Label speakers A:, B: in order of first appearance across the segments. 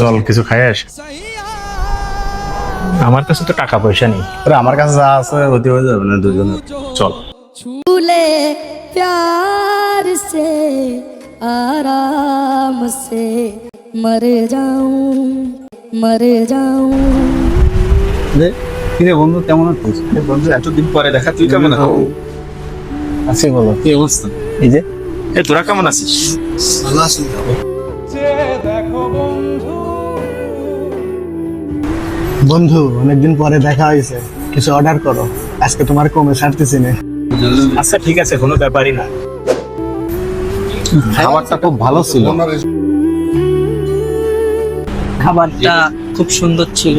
A: চল কিছু খাই আসি। আমার কাছে তো টাকা পয়সা নেই।
B: আমার কাছে যা আছে হতে হয়ে যাবে না দুজনে।
A: চল।
C: झूले प्यार से आराम से मर जाऊं
B: কিরে বন্ধু কেমন আছিস? বন্ধু এতদিন পরে দেখা, তুই কেমন আছি? বলো কি অবস্থা? এই যে
A: তোরা কেমন আছিস?
B: ভালো আছি।
D: বন্ধু অনেকদিন পরে দেখা হয়েছে, কিছু অর্ডার করো, আজকে তোমার কমে ছাড়তেছি না।
A: আচ্ছা ঠিক আছে, কোনো ব্যাপারই না।
B: খাবারটা খুব ভালো ছিল।
E: খাবারটা খুব সুন্দর ছিল।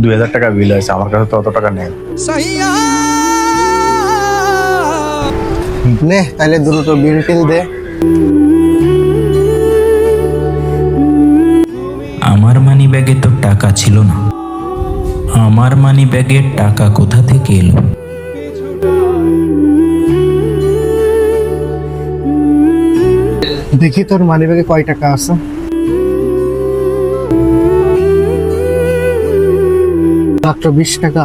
B: $2000 বিল হয়েছে, আমার কাছে তো অত টাকা নেই।
D: নে তাহলে দ্রুত বিল টিল দে।
F: আমার মানি ব্যাগে তো টাকা ছিল না। আমার মানি ব্যাগে টাকা কোথা থেকে এলো?
D: দেখি তোর মানি ব্যাগে কয় টাকা আছে। মাত্র 20 টাকা।